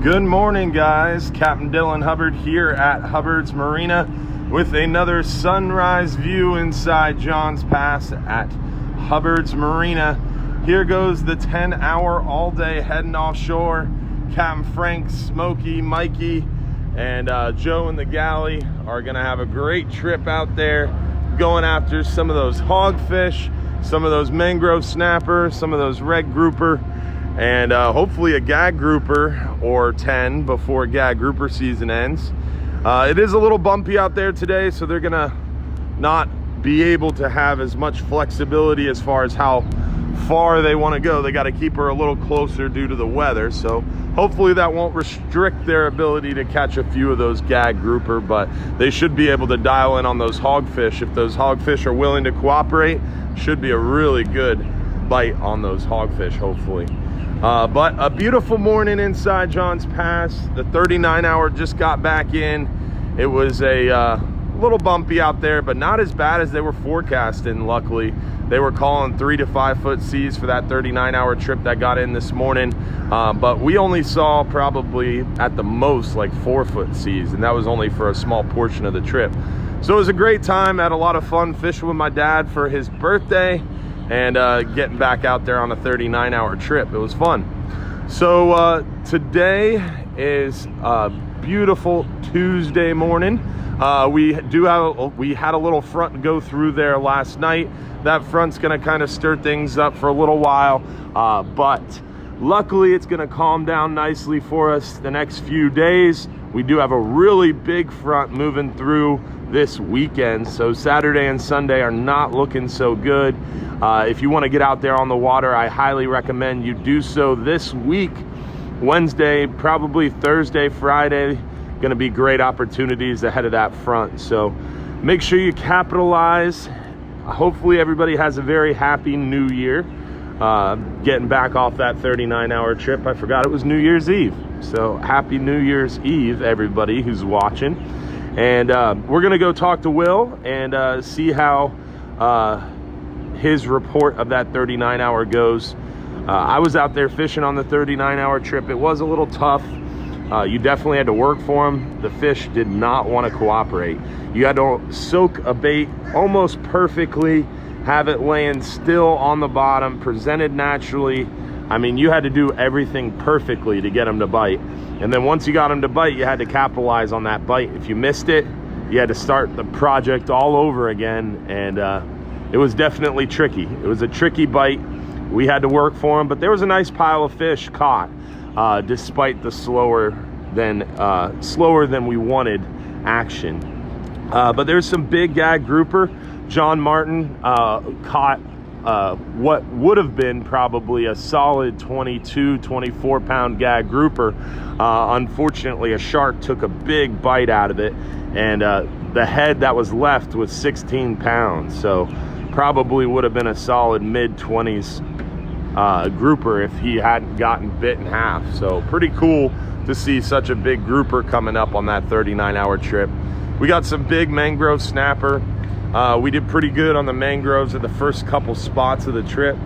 Good morning, guys. Captain Dylan Hubbard here at Hubbard's Marina with another sunrise view inside Johns Pass at Hubbard's Marina. Here goes the 10-hour all-day heading offshore. Captain Frank, Smokey, Mikey, and Joe and the galley are gonna have a great trip out there, going after some of those hogfish, some of those mangrove snapper, some of those red grouper, and hopefully a gag grouper or 10 before gag grouper season ends. It is a little bumpy out there today, so they're gonna not be able to have as much flexibility as far as how far they want to go. They got to keep her a little closer due to the weather, so hopefully that won't restrict their ability to catch a few of those gag grouper, but they should be able to dial in on those hogfish. If those hogfish are willing to cooperate, should be a really good bite on those hogfish, hopefully. But a beautiful morning inside Johns Pass. The 39-hour just got back in. It was a little bumpy out there, but not as bad as they were forecasting. Luckily, they were calling 3 to 5 foot seas for that 39-hour trip that got in this morning, but we only saw probably at the most like 4 foot seas, and that was only for a small portion of the trip. So it was a great time. I had a lot of fun fishing with my dad for his birthday and getting back out there on a 39-hour trip. It was fun. So today is a beautiful Tuesday morning. We had a little front go through there last night. That front's gonna kind of stir things up for a little while, but luckily it's gonna calm down nicely for us the next few days. We do have a really big front moving through this weekend, so Saturday and Sunday are not looking so good. If you want to get out there on the water, I highly recommend you do so this week. Wednesday, probably Thursday, Friday, going to be great opportunities ahead of that front, so make sure you capitalize. Hopefully everybody has a very happy new year. Getting back off that 39-hour trip, I forgot it was New Year's Eve, so happy New Year's Eve everybody who's watching. And we're gonna go talk to Will and see how his report of that 39-hour goes. I was out there fishing on the 39-hour trip. It was a little tough. You definitely had to work for them. The fish did not want to cooperate. You had to soak a bait almost perfectly, have it laying still on the bottom, presented naturally. I mean, you had to do everything perfectly to get them to bite. And then once you got them to bite, you had to capitalize on that bite. If you missed it, you had to start the project all over again. And it was definitely tricky. It was a tricky bite. We had to work for them, but there was a nice pile of fish caught. Despite the slower than we wanted action. But there's some big gag grouper. John Martin caught what would have been probably a solid 22, 24 pound gag grouper. Unfortunately, a shark took a big bite out of it, and the head that was left was 16 pounds. So probably would have been a solid mid-20s grouper if he hadn't gotten bit in half. So pretty cool to see such a big grouper coming up on that 39-hour trip. We got some big mangrove snapper. We did pretty good on the mangroves at the first couple spots of the trip.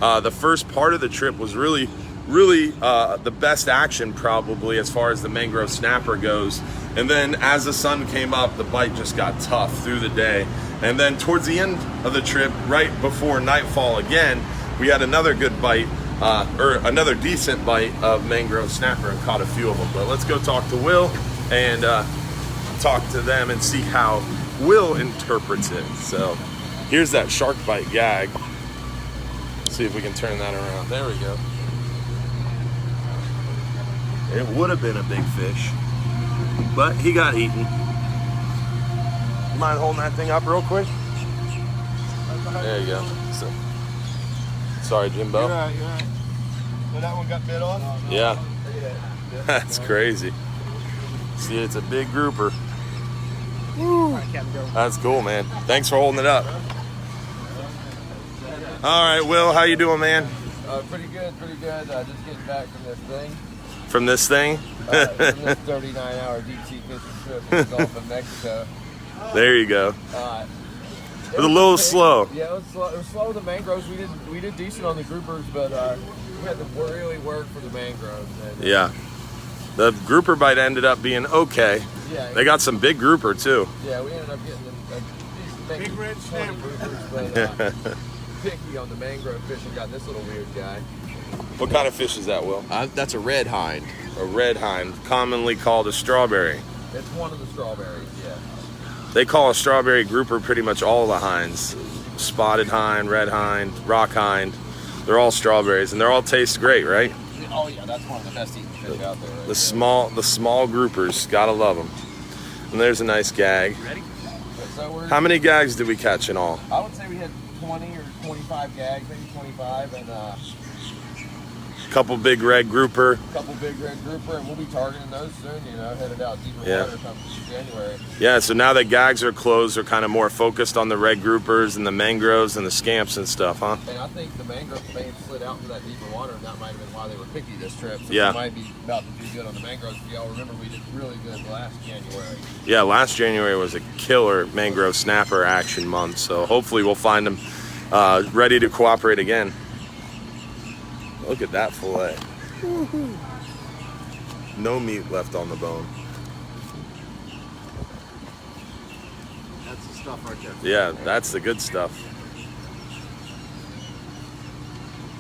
The first part of the trip was really the best action probably as far as the mangrove snapper goes. And then as the sun came up, the bite just got tough through the day. And then towards the end of the trip, right before nightfall again, we had another good bite, or another decent bite of mangrove snapper, and caught a few of them. But let's go talk to Will and talk to them and see how Will interprets it. So here's that shark bite gag. Let's see if we can turn that around. There we go. It would have been a big fish, but he got eaten. You mind holding that thing up real quick? There you go. So, sorry, Jimbo. You're right. Well, that one got bit off? Yeah. That's crazy. See, it's a big grouper. Woo. That's cool, man. Thanks for holding it up. All right, Will, how you doing, man? Pretty good. Just getting back from this thing. From this thing? From this 39-hour deep sea fishing trip in the Gulf of Mexico. There you go. It was a little slow. Yeah, it was slow with the mangroves. We did decent on the groupers, but we had to really work for the mangroves. And, yeah. The grouper bite ended up being okay. Yeah. They got some big grouper too. Yeah, we ended up getting Big red 20 snapper. groupers, but picky on the mangrove fishing. Got this little weird guy. What kind of fish is that, Will? That's a red hind. A red hind, commonly called a strawberry. It's one of the strawberries, yeah. They call a strawberry grouper pretty much all the hinds. Spotted hind, red hind, rock hind. They're all strawberries, and they all taste great, right? Oh yeah, that's one of the best eating fish out there. Right The small groupers, gotta love them. And there's a nice gag. Ready? So we're, How many gags did we catch in all? I would say we had 20 or 25 gags, maybe 25, and Couple big red grouper. a couple big red grouper, and we'll be targeting those soon. You know, headed out deeper water come January. Yeah, so now that gags are closed, they're kind of more focused on the red groupers and the mangroves and the scamps and stuff, huh? And I think the mangrove may have slid out into that deeper water, and that might have been why they were picky this trip. So Yeah. we might be about to do good on the mangroves. If y'all remember, we did really good last January. Yeah, last January was a killer mangrove snapper action month, so hopefully we'll find them ready to cooperate again. Look at that fillet. No meat left on the bone. That's the stuff right there. Yeah, that's the good stuff.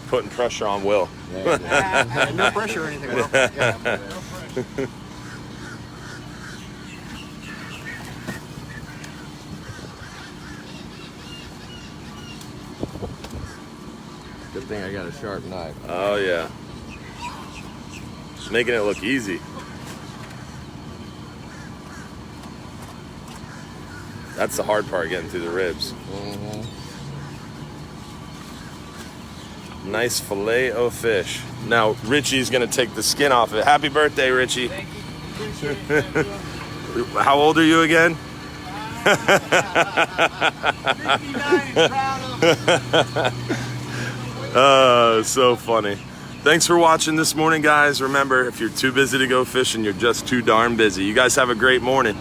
Putting pressure on Will. No pressure or anything. Will. Yeah, no pressure. Good thing I got a sharp knife. Oh yeah. Making it look easy. That's the hard part, getting through the ribs. Nice filet of fish. Now Richie's gonna take the skin off it. Happy birthday, Richie. Thank you. Appreciate it, man. How old are you again? 59 and proud of it. So funny. Thanks for watching this morning, guys. Remember, if you're too busy to go fishing, you're just too darn busy. You guys have a great morning.